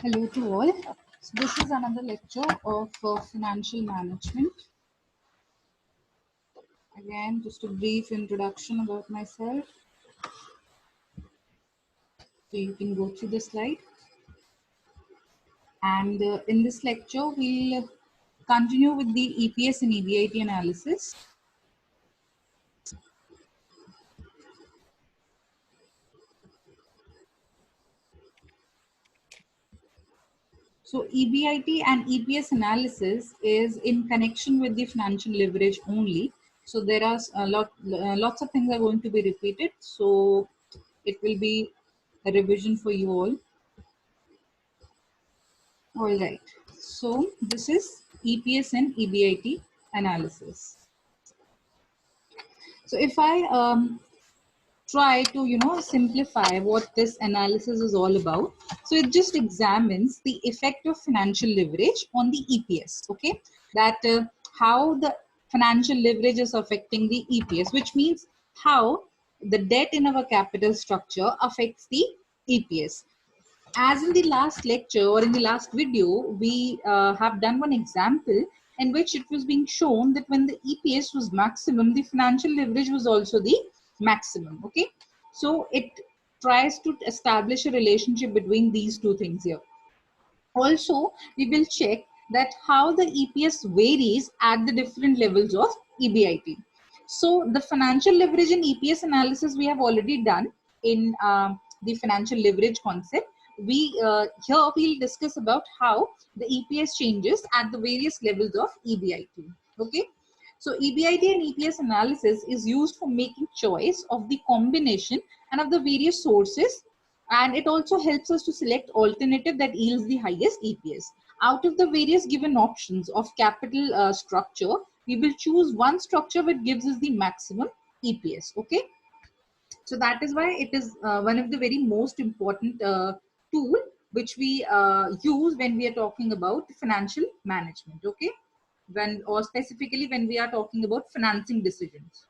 Hello to all. So this is another lecture of financial management. Again, just a brief introduction about myself. So you can go through the slide. And in this lecture, we'll continue with the EPS and EBIT analysis. So EBIT and EPS analysis is in connection with the financial leverage only. So there are lots of things are going to be repeated. So it will be a revision for you all. All right. So this is EPS and EBIT analysis. So if I try to simplify what this analysis is all about, so it just examines the effect of financial leverage on the EPS. Okay, that how the financial leverage is affecting the EPS, which means how the debt in our capital structure affects the EPS. As in the last lecture or in the last video, we have done one example in which it was being shown that when the EPS was maximum, the financial leverage was also the maximum. Okay, so it tries to establish a relationship between these two things here. Also, we will check that how the EPS varies at the different levels of EBIT. So the financial leverage and EPS analysis we have already done in the financial leverage concept. Here we'll discuss about how the EPS changes at the various levels of EBIT. Okay. So EBIT and EPS analysis is used for making choice of the combination and of the various sources, and it also helps us to select alternative that yields the highest EPS. Out of the various given options of capital structure, we will choose one structure which gives us the maximum EPS. Okay, so that is why it is one of the very most important tool which we use when we are talking about financial management. Okay, or specifically when we are talking about financing decisions.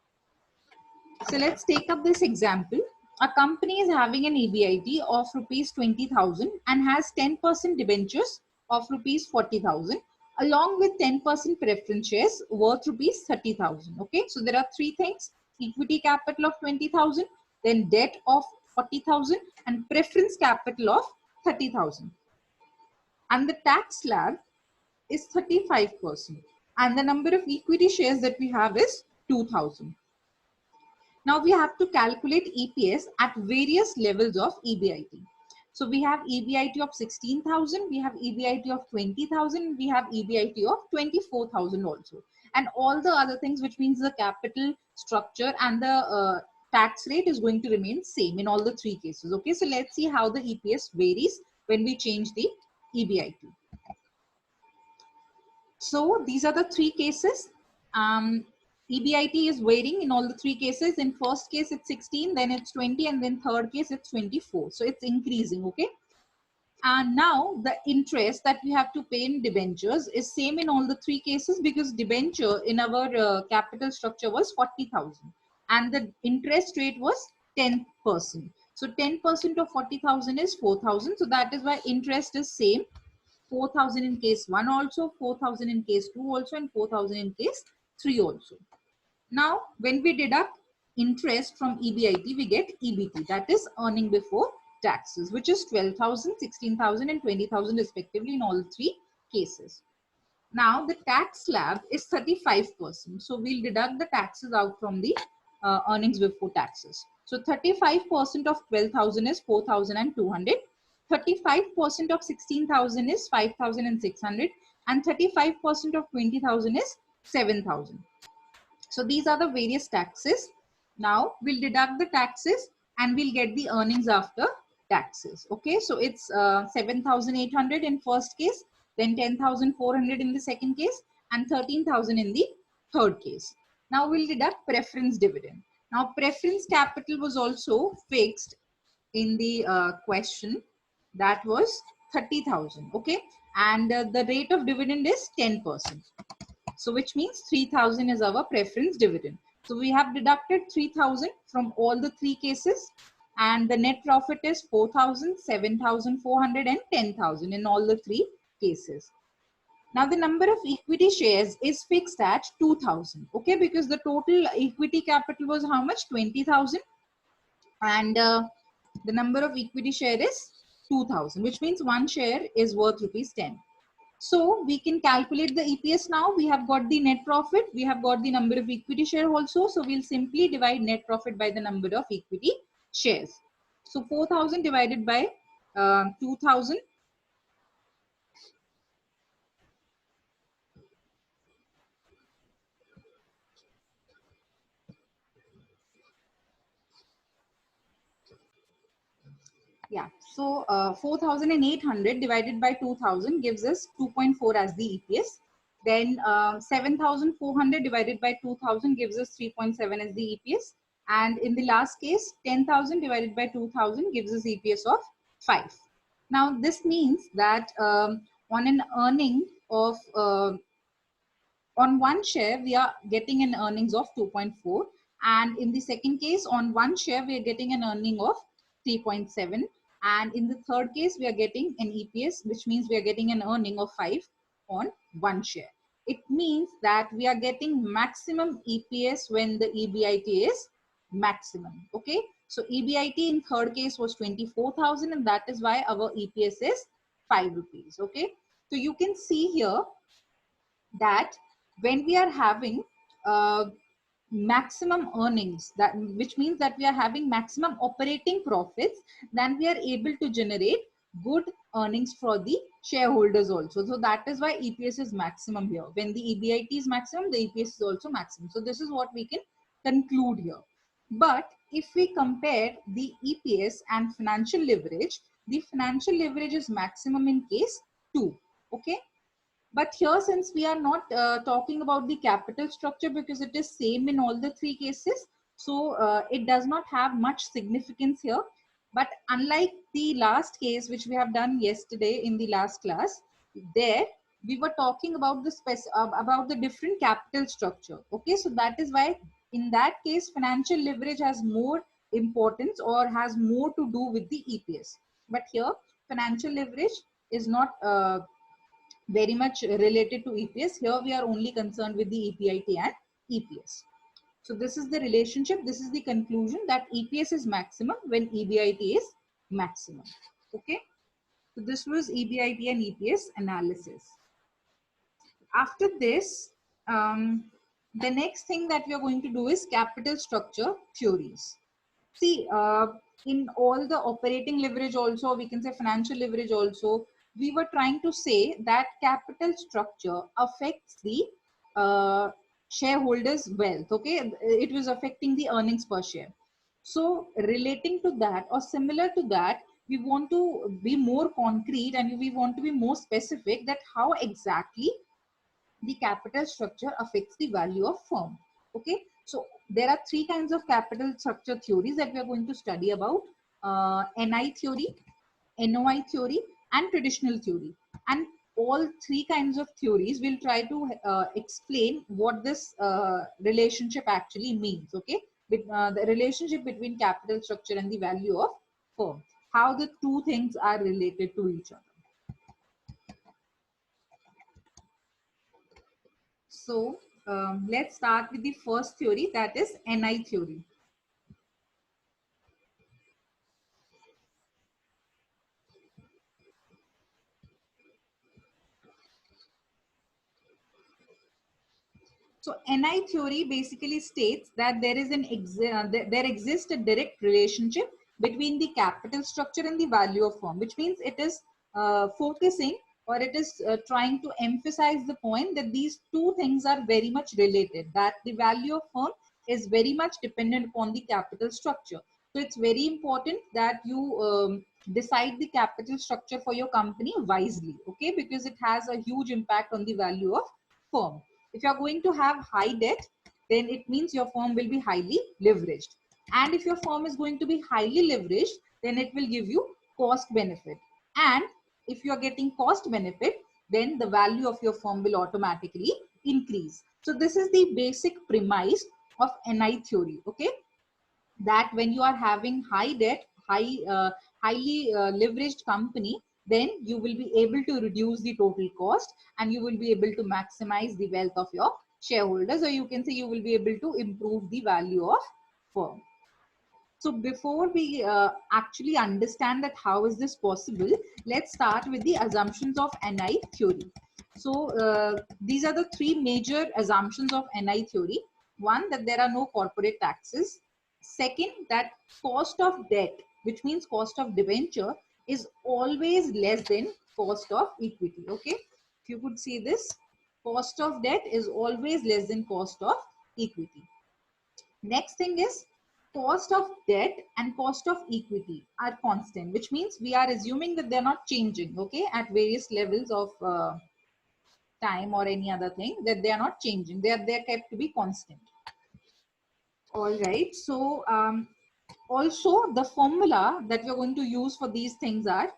So let's take up this example. A company is having an EBIT of rupees 20,000 and has 10% debentures of rupees 40,000 along with 10% preference shares worth rupees 30,000. Okay, so there are three things: equity capital of 20,000, then debt of 40,000, and preference capital of 30,000. And the tax slab is 35%. And the number of equity shares that we have is 2,000. Now we have to calculate EPS at various levels of EBIT. So we have EBIT of 16,000, we have EBIT of 20,000, we have EBIT of 24,000 also. And all the other things, which means the capital structure and the tax rate is going to remain same in all the three cases. Okay, so let's see how the EPS varies when we change the EBIT. So these are the three cases. EBIT is varying in all the three cases. In first case, it's 16, then it's 20, and then third case, it's 24. So it's increasing, okay? And now the interest that we have to pay in debentures is same in all the three cases, because debenture in our capital structure was 40,000 and the interest rate was 10%. So 10% of 40,000 is 4,000. So that is why interest is same. 4,000 in case 1 also, 4,000 in case 2 also, and 4,000 in case 3 also. Now, when we deduct interest from EBIT, we get EBT, that is earning before taxes, which is 12,000, 16,000, and 20,000 respectively in all three cases. Now, the tax slab is 35%. So, we'll deduct the taxes out from the earnings before taxes. So, 35% of 12,000 is 4,200. 35% of 16,000 is 5,600, and 35% of 20,000 is 7,000. So these are the various taxes. Now we'll deduct the taxes and we'll get the earnings after taxes. Okay, so it's 7,800 in first case, then 10,400 in the second case, and 13,000 in the third case. Now we'll deduct preference dividend. Now preference capital was also fixed in the question, that was 30,000. Okay, and the rate of dividend is 10%. So which means 3,000 is our preference dividend. So we have deducted 3,000 from all the three cases. and the net profit is 4,000, 7,400 and 10,000 in all the three cases. Now the number of equity shares is fixed at 2,000, okay, because the total equity capital was how much? 20,000, and the number of equity share is 2,000, which means one share is worth rupees 10. So we can calculate the EPS now. We have got the net profit. We have got the number of equity share also. So we'll simply divide net profit by the number of equity shares. So 4,000 divided by 2,000. Yeah, so 4,800 divided by 2,000 gives us 2.4 as the EPS. Then 7,400 divided by 2,000 gives us 3.7 as the EPS. And in the last case, 10,000 divided by 2,000 gives us EPS of 5. Now, this means that on an earning of on one share, we are getting an earnings of 2.4. And in the second case, on one share, we are getting an earning of 3.7. And in the third case, we are getting an EPS, which means we are getting an earning of 5 on one share. It means that we are getting maximum EPS when the EBIT is maximum. Okay. So EBIT in third case was 24,000, and that is why our EPS is 5 rupees. Okay. So you can see here that when we are having maximum earnings, that which means that we are having maximum operating profits, then we are able to generate good earnings for the shareholders also. So that is why EPS is maximum here. When the EBIT is maximum, the EPS is also maximum. So this is what we can conclude here. But if we compare the EPS and financial leverage, the financial leverage is maximum in case 2. Okay. But here, since we are not talking about the capital structure because it is same in all the three cases, so it does not have much significance here. But unlike the last case, which we have done yesterday in the last class, there we were talking about the about the different capital structure. Okay, so that is why in that case, financial leverage has more importance or has more to do with the EPS. But here, financial leverage is not very much related to EPS. Here we are only concerned with the EBIT and EPS. So this is the relationship. This is the conclusion that EPS is maximum when EBIT is maximum. Okay. So this was EBIT and EPS analysis. After this, the next thing that we are going to do is capital structure theories. See, in all the operating leverage also, we can say financial leverage also, we were trying to say that capital structure affects the shareholders' wealth. Okay, it was affecting the earnings per share. So relating to that or similar to that, we want to be more concrete and we want to be more specific that how exactly the capital structure affects the value of firm. Okay, so there are three kinds of capital structure theories that we are going to study about: NI theory, NOI theory, and traditional theory. And all three kinds of theories will try to explain what this relationship actually means. Okay, the relationship between capital structure and the value of firm, how the two things are related to each other. So let's start with the first theory, that is NI theory. So NI theory basically states that there is there exists a direct relationship between the capital structure and the value of firm, which means it is focusing or it is trying to emphasize the point that these two things are very much related, that the value of firm is very much dependent upon the capital structure. So it's very important that you decide the capital structure for your company wisely, okay, because it has a huge impact on the value of firm. If you are going to have high debt, then it means your firm will be highly leveraged. And if your firm is going to be highly leveraged, then it will give you cost benefit. And if you are getting cost benefit, then the value of your firm will automatically increase. So this is the basic premise of NI theory. Okay. that when you are having high debt, highly leveraged company, then you will be able to reduce the total cost and you will be able to maximize the wealth of your shareholders, or you can say you will be able to improve the value of firm. So before we actually understand that how is this possible, let's start with the assumptions of NI theory. So these are the three major assumptions of NI theory. One, that there are no corporate taxes. Second, that cost of debt, which means cost of debenture, is always less than cost of equity. Okay, if you could see this, cost of debt is always less than cost of equity. Next thing is cost of debt and cost of equity are constant, which means we are assuming that they're not changing, okay, at various levels of time or any other thing, that they are not changing. They're kept to be constant. All right. So also the formula that we're going to use for these things are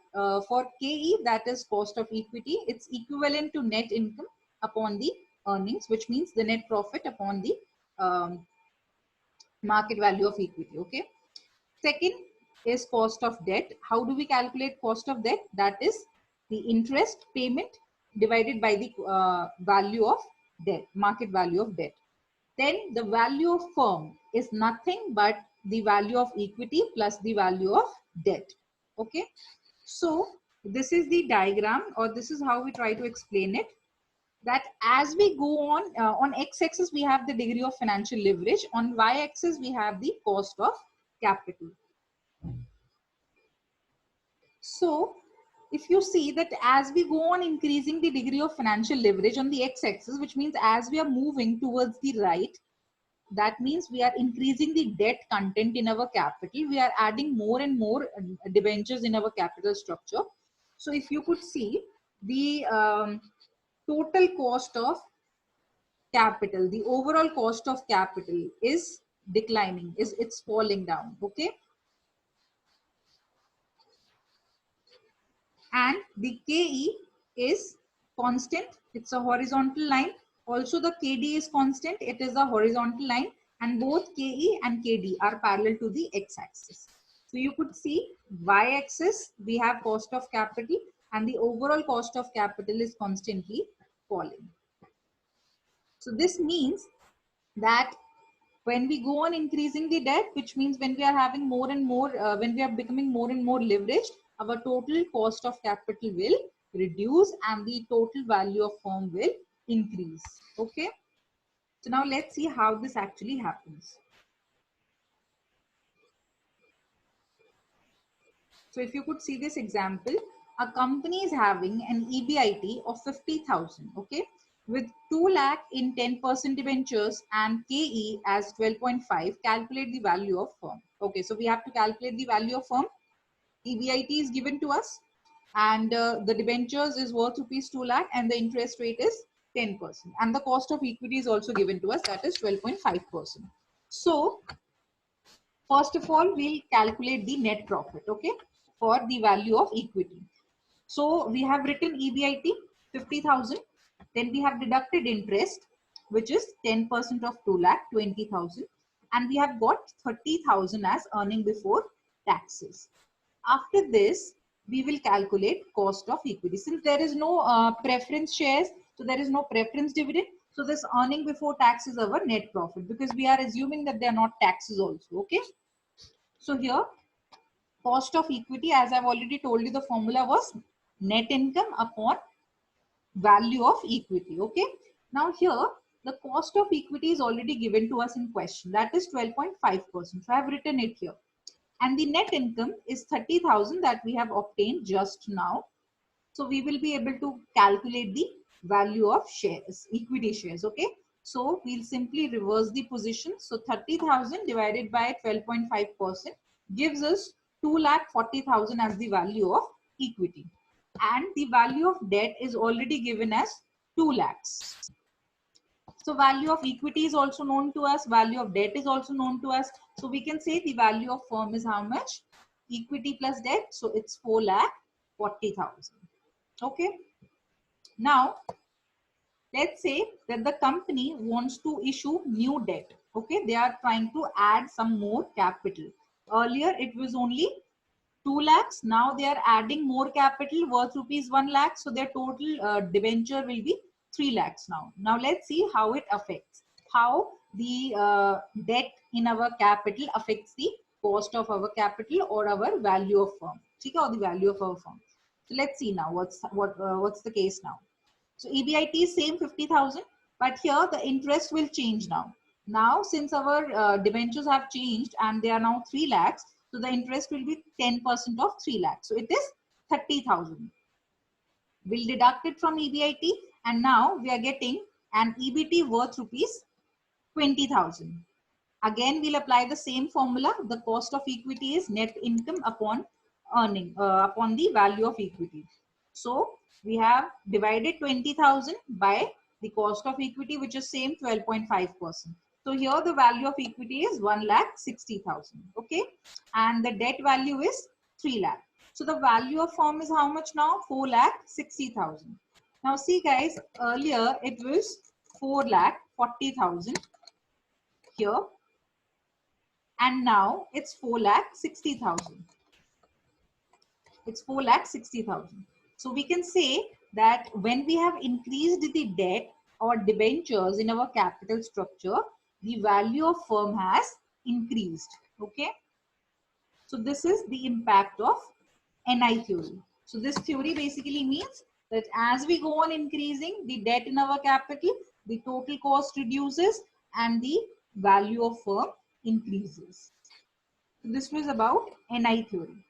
for KE, that is cost of equity, it's equivalent to net income upon the earnings, which means the net profit upon the um, market value of equity. Okay. Second is cost of debt. How do we calculate cost of debt? That is the interest payment divided by the value of debt, market value of debt. Then the value of firm is nothing but the value of equity plus the value of debt. Okay. So this is the diagram, or this is how we try to explain it, that as we go on x-axis we have the degree of financial leverage, on y-axis we have the cost of capital. So if you see that as we go on increasing the degree of financial leverage on the x-axis, which means as we are moving towards the right, that means we are increasing the debt content in our capital. We are adding more and more debentures in our capital structure. So if you could see the total cost of capital, the overall cost of capital is declining, is it's falling down. Okay. And the KE is constant. It's a horizontal line. Also the KD is constant. It is a horizontal line, and both KE and KD are parallel to the x-axis. So you could see y-axis we have cost of capital, and the overall cost of capital is constantly falling. So this means that when we go on increasing the debt, which means when we are having more and more, when we are becoming more and more leveraged, our total cost of capital will reduce and the total value of firm will increase. Okay. So now let's see how this actually happens. So if you could see this example, a company is having an EBIT of 50,000, okay, with 2 lakh in 10% debentures and KE as 12.5, calculate the value of firm. Okay, so we have to calculate the value of firm. EBIT is given to us, and the debentures is worth rupees 2 lakh and the interest rate is 10%. And the cost of equity is also given to us, that is 12.5%. So first of all, we'll calculate the net profit, okay, for the value of equity. So we have written EBIT 50,000. Then we have deducted interest, which is 10% of 2 lakh, 20,000. And we have got 30,000 as earning before taxes. After this, we will calculate cost of equity. Since there is no preference shares, so there is no preference dividend. So this earning before tax is our net profit, because we are assuming that they are not taxes also. Okay. So here, cost of equity, as I've already told you, the formula was net income upon value of equity. Okay. Now here, the cost of equity is already given to us in question. That is 12.5%. So I have written it here. And the net income is 30,000 that we have obtained just now. So we will be able to calculate the value of shares, equity shares. Okay. So we'll simply reverse the position. So 30,000 divided by 12.5% gives us 2,40,000 as the value of equity. And the value of debt is already given as 2 lakhs. So value of equity is also known to us. Value of debt is also known to us. So we can say the value of firm is how much? Equity plus debt. So it's 4,40,000. Okay. Now, let's say that the company wants to issue new debt. Okay, they are trying to add some more capital. Earlier it was only 2 lakhs. Now they are adding more capital worth rupees 1 lakh. So their total debenture will be 3 lakhs now. Now let's see how it affects. How the debt in our capital affects the cost of our capital or our value of firm. Okay, or the value of our firm. So let's see now what's the case now. So EBIT is same 50,000, but here the interest will change now. Now, since our debentures have changed and they are now 3 lakhs, so the interest will be 10% of 3 lakhs. So it is 30,000. We'll deduct it from EBIT, and now we are getting an EBT worth rupees 20,000. Again, we'll apply the same formula. The cost of equity is net income upon upon the value of equity. So we have divided 20,000 by the cost of equity, which is same 12.5%. So here the value of equity is 1,60,000. Okay, and the debt value is 3 lakh. So the value of firm is how much now? 4,60,000. Now see guys, earlier it was 4,40,000 here, and now it's 4,60,000. It's 4,60,000. So we can say that when we have increased the debt or debentures in our capital structure, the value of firm has increased. Okay. So this is the impact of NI theory. So this theory basically means that as we go on increasing the debt in our capital, the total cost reduces and the value of firm increases. So this was about NI theory.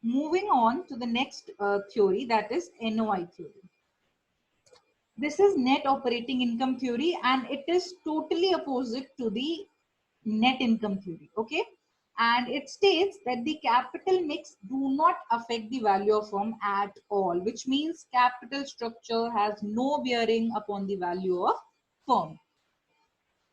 Moving on to the next theory, that is NOI theory. This is net operating income theory, and it is totally opposite to the net income theory. Okay, and it states that the capital mix do not affect the value of firm at all, which means capital structure has no bearing upon the value of firm.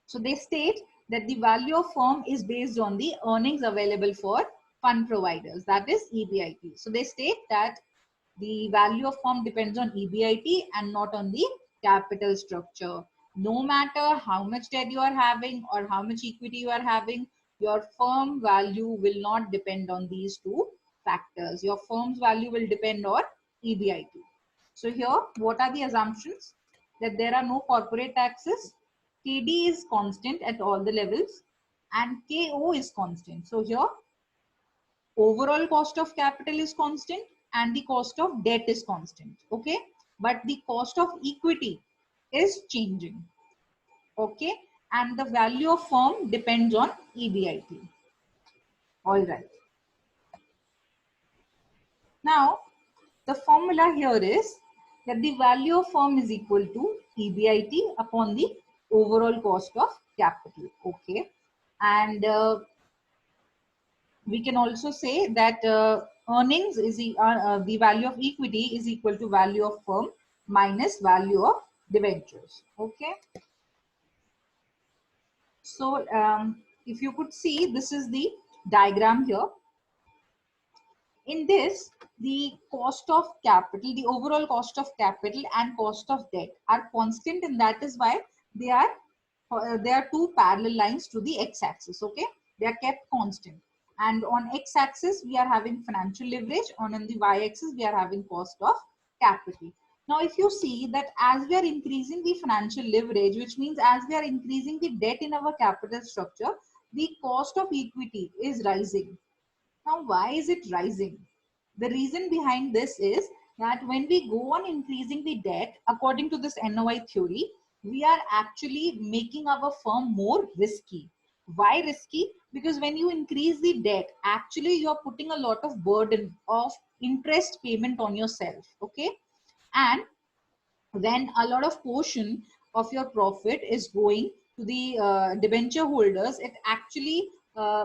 So they state that the value of firm is based on the earnings available for fund providers, that is EBIT. So they state that the value of firm depends on EBIT and not on the capital structure. No matter how much debt you are having or how much equity you are having, your firm value will not depend on these two factors. Your firm's value will depend on EBIT. So here, what are the assumptions? That there are no corporate taxes, KD is constant at all the levels, and KO is constant. So here, overall cost of capital is constant and the cost of debt is constant. Okay, but the cost of equity is changing. Okay, and the value of firm depends on EBIT. All right. Now, the formula here is that the value of firm is equal to EBIT upon the overall cost of capital. Okay, and we can also say that earnings is the value of equity is equal to value of firm minus value of debentures. Okay, so if you could see, this is the diagram here. In this, the cost of capital, the overall cost of capital and cost of debt are constant, and that is why they are two parallel lines to the x-axis. Okay, they are kept constant, and on x-axis we are having financial leverage, on the y-axis we are having cost of capital. Now if you see that as we are increasing the financial leverage, which means as we are increasing the debt in our capital structure, the cost of equity is rising. Now, why is it rising? The reason behind this is that when we go on increasing the debt, according to this NOI theory, we are actually making our firm more risky. Why risky? Because when you increase the debt, actually you're putting a lot of burden of interest payment on yourself. Okay, and when a lot of portion of your profit is going to the debenture holders, it actually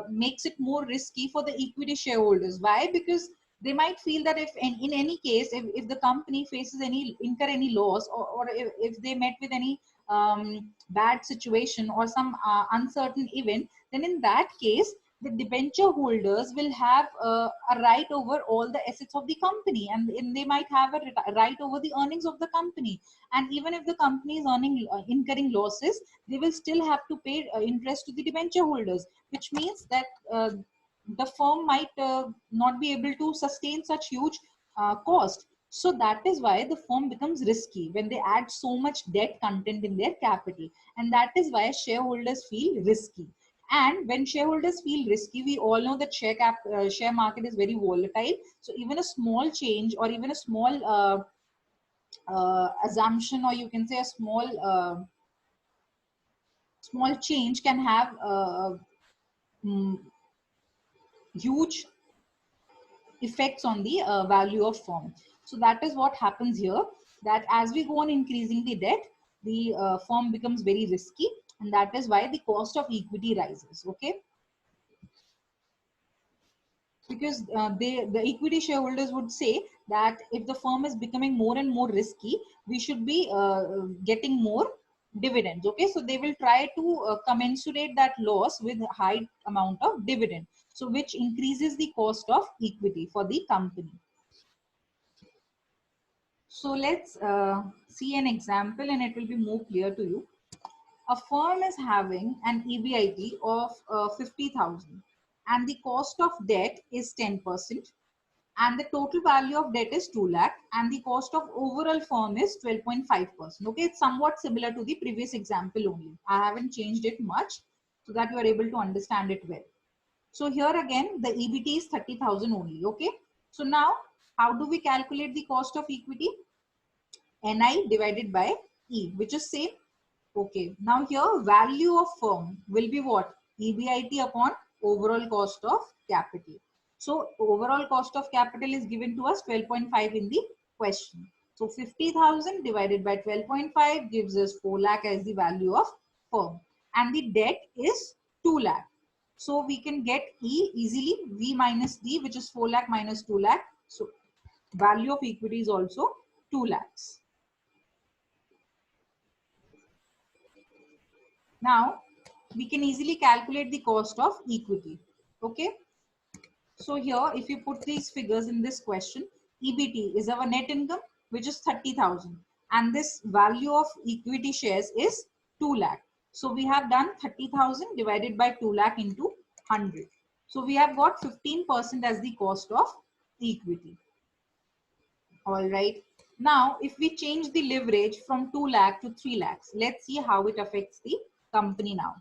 makes it more risky for the equity shareholders. Why? Because they might feel that if in any case, if the company faces incur any loss, or if they met with any bad situation or some uncertain event, then in that case the debenture holders will have a right over all the assets of the company, and they might have a right over the earnings of the company. And even if the company is incurring losses, they will still have to pay interest to the debenture holders, which means that the firm might not be able to sustain such huge cost. So that is why the firm becomes risky when they add so much debt content in their capital, and that is why shareholders feel risky. And when shareholders feel risky, we all know that share market is very volatile. So even a small change, or even a small assumption, or you can say a small change, can have mm, huge effects on the value of firm. So that is what happens here, that as we go on increasing the debt, the firm becomes very risky, and that is why the cost of equity rises. Okay, because the equity shareholders would say that if the firm is becoming more and more risky, we should be getting more dividends. Okay, so they will try to commensurate that loss with high amount of dividend, so which increases the cost of equity for the company. So let's see an example, and it will be more clear to you. A firm is having an EBIT of 50,000, and the cost of debt is 10%, and the total value of debt is 2 lakh, and the cost of overall firm is 12.5%. Okay, it's somewhat similar to the previous example only. I haven't changed it much, so that you are able to understand it well. So here again, the EBT is 30,000 only. Okay, so now how do we calculate the cost of equity? NI divided by E, which is same. Okay, now here value of firm will be what? EBIT upon overall cost of capital. So overall cost of capital is given to us 12.5 in the question. So 50,000 divided by 12.5 gives us 4 lakh as the value of firm. And the debt is 2 lakh. So we can get E easily, V minus D, which is 4 lakh minus 2 lakh. So value of equity is also 2 lakhs. Now, we can easily calculate the cost of equity. Okay. So here, if you put these figures in this question, EBT is our net income, which is 30,000. And this value of equity shares is 2 lakh. So we have done 30,000 divided by 2 lakh into 100. So we have got 15% as the cost of equity. All right. Now, if we change the leverage from 2 lakh to 3 lakhs, let's see how it affects the company now.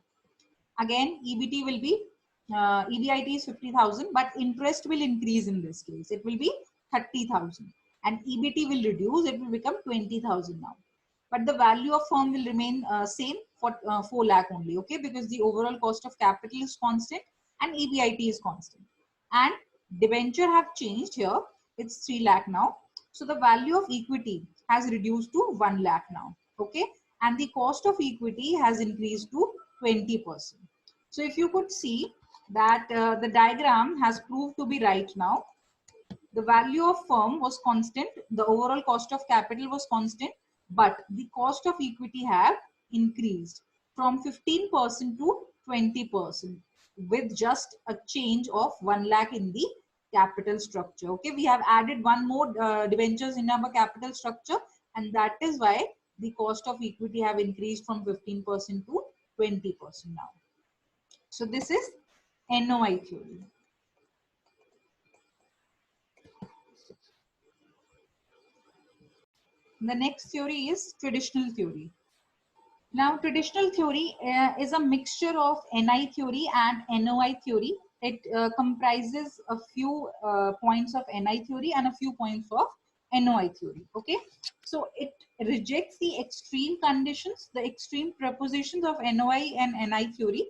Again, EBT will be, EBIT is 50,000, but interest will increase in this case. It will be 30,000. And EBT will reduce, it will become 20,000 now. But the value of firm will remain same for 4 lakh only, okay? Because the overall cost of capital is constant and EBIT is constant. And debenture have changed here. It's 3 lakh now. So the value of equity has reduced to 1 lakh now, okay? And the cost of equity has increased to 20%. So if you could see that the diagram has proved to be right now. The value of firm was constant, the overall cost of capital was constant, but the cost of equity have increased from 15% to 20% with just a change of 1 lakh in the capital structure. Okay, we have added one more debentures in our capital structure, and that is why the cost of equity have increased from 15% to 20% now. So this is NOI theory. The next theory is traditional theory. Now, traditional theory is a mixture of NI theory and NOI theory. It comprises a few points of NI theory and a few points of NOI theory. Okay, so it rejects the extreme conditions, the extreme propositions of NOI and NI theory,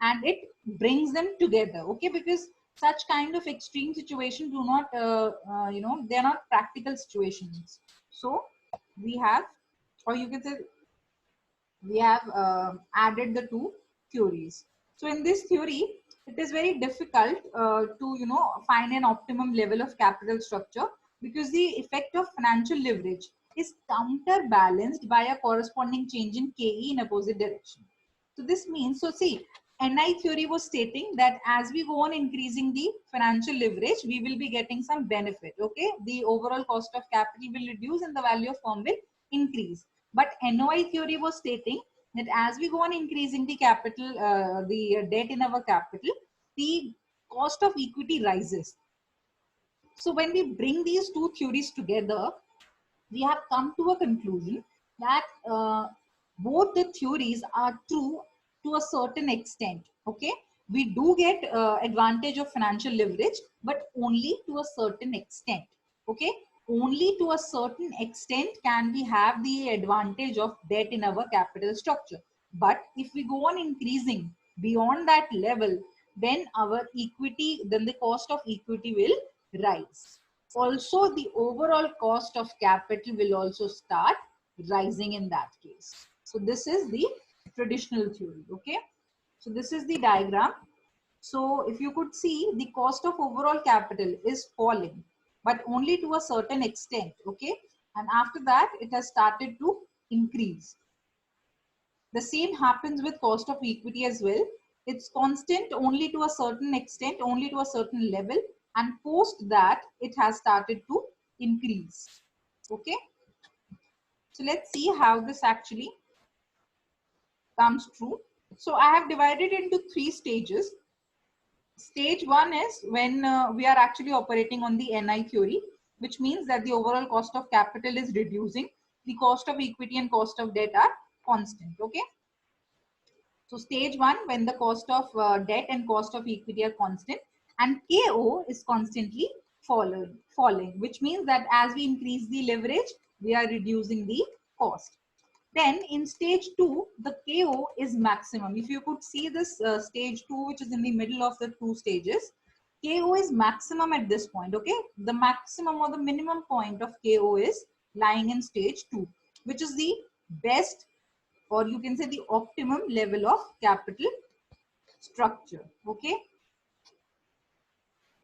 and it brings them together. Okay, because such kind of extreme situations do not, they are not practical situations. So we have, or you can say, we have added the two theories. So in this theory, it is very difficult to find an optimum level of capital structure, because the effect of financial leverage is counterbalanced by a corresponding change in KE in opposite direction. So this means, so see, NI theory was stating that as we go on increasing the financial leverage, we will be getting some benefit. Okay, the overall cost of capital will reduce and the value of firm will increase. But NOI theory was stating that as we go on increasing the capital, the debt in our capital, the cost of equity rises. So when we bring these two theories together, we have come to a conclusion that both the theories are true to a certain extent. Okay, we do get advantage of financial leverage, but only to a certain extent. Okay, only to a certain extent can we have the advantage of debt in our capital structure. But if we go on increasing beyond that level, then our equity, then the cost of equity will rise. Also, the overall cost of capital will also start rising in that case. So this is the traditional theory. Okay, so this is the diagram. So if you could see, the cost of overall capital is falling, but only to a certain extent. Okay, and after that it has started to increase. The same happens with cost of equity as well. It's constant only to a certain extent, only to a certain level, and post that it has started to increase. Okay, so let's see how this actually comes true. So I have divided into 3 stages. Stage 1 is when we are actually operating on the NI theory, which means that the overall cost of capital is reducing, the cost of equity and cost of debt are constant. Okay, so stage 1, when the cost of debt and cost of equity are constant and KO is constantly falling, which means that as we increase the leverage, we are reducing the cost. Then in stage 2, the KO is maximum. If you could see this stage 2, which is in the middle of the 2 stages, KO is maximum at this point. Okay, the maximum or the minimum point of KO is lying in stage 2, which is the best, or you can say the optimum level of capital structure. Okay,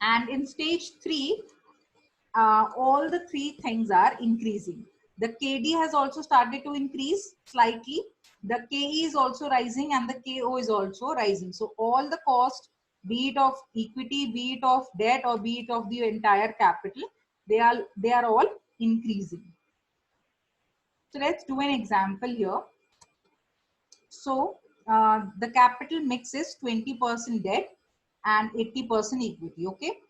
and in stage 3, all the 3 things are increasing. The KD has also started to increase slightly, the KE is also rising, and the KO is also rising. So all the cost, be it of equity, be it of debt, or be it of the entire capital, they are all increasing. So let's do an example here. So the capital mix is 20% debt and 80% equity. Okay,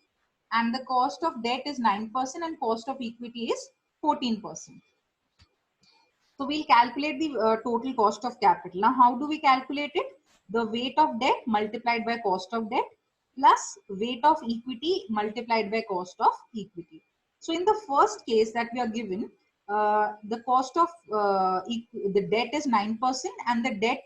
and the cost of debt is 9% and cost of equity is 14%. So we'll calculate the total cost of capital. Now, how do we calculate it? The weight of debt multiplied by cost of debt plus weight of equity multiplied by cost of equity. So in the first case that we are given, the cost of the debt is 9% and the debt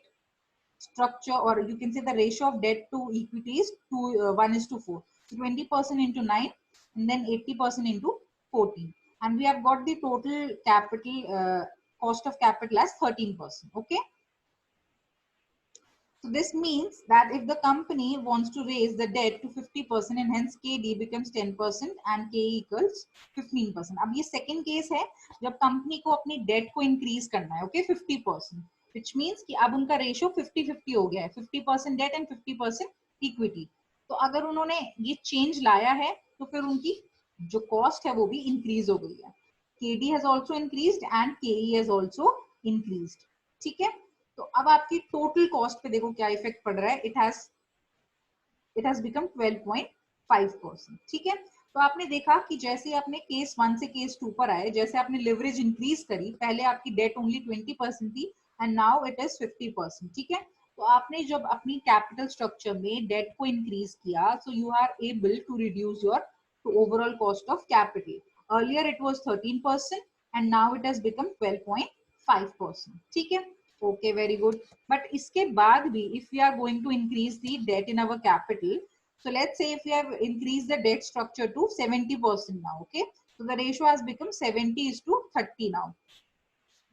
structure, or you can say the ratio of debt to equity is 1:4. So 20% into 9 and then 80% into 14. And we have got the total capital cost of capital as 13%. Okay. So this means that if the company wants to raise the debt to 50% and hence KD becomes 10% and KE equals 15%. अब ये second case है जब company को अपनी debt को increase करना है, okay, 50%, which means कि अब उनका ratio 50-50 हो गया है, 50% debt and 50% equity. तो अगर उन्होंने ये change लाया है तो फिर उनकी जो cost है वो भी increase हो गई है. KD has also increased and KE has also increased. ठीक है, तो अब आपकी टोटल कॉस्ट पे देखो क्या इफेक्ट पड़ रहा है. It has become 12.5%. ठीक है, तो आपने देखा कि जैसे आपने केस 1 से केस 2 पर आए, जैसे आपने लेवरेज इंक्रीज करी, पहले आपकी डेट ओनली 20% थी एंड नाउ इट इज 50%. ठीक है, तो आपने जब अपनी कैपिटल स्ट्रक्चर में डेट को इंक्रीज किया, so you are able to reduce your overall cost of capital. Earlier it was 13% and now it has become 12.5%. ठीक है, okay, very good. But iske baad bhi, if we are going to increase the debt in our capital, so let's say if we have increased the debt structure to 70% now, okay, so the ratio has become 70:30 now.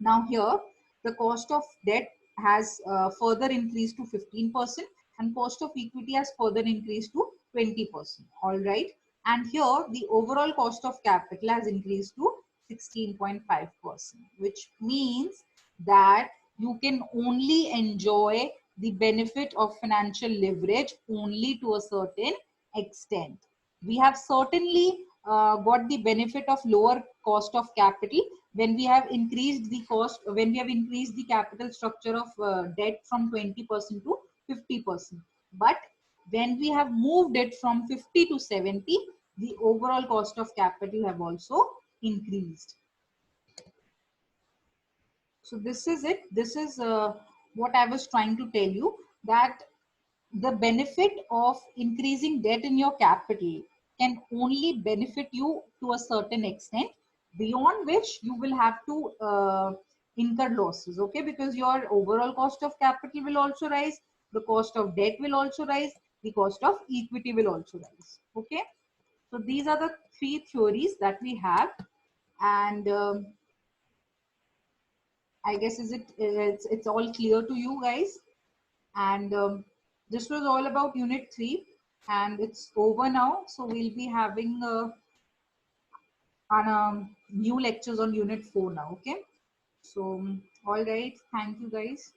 Now here the cost of debt has further increased to 15% and cost of equity has further increased to 20%. All right, and here the overall cost of capital has increased to 16.5%, which means that you can only enjoy the benefit of financial leverage only to a certain extent. We have certainly got the benefit of lower cost of capital when we have increased the cost, when we have increased the capital structure of debt from 20% to 50%. But when we have moved it from 50 to 70, the overall cost of capital have also increased. So this is it. This is what I was trying to tell you, that the benefit of increasing debt in your capital can only benefit you to a certain extent, beyond which you will have to incur losses, okay? Because your overall cost of capital will also rise, the cost of debt will also rise, the cost of equity will also rise, okay? So these are the three theories that we have. And I guess it's all clear to you guys. And this was all about unit 3, and it's over now. So we'll be having new lectures on unit 4 now. Okay. So all right. Thank you guys.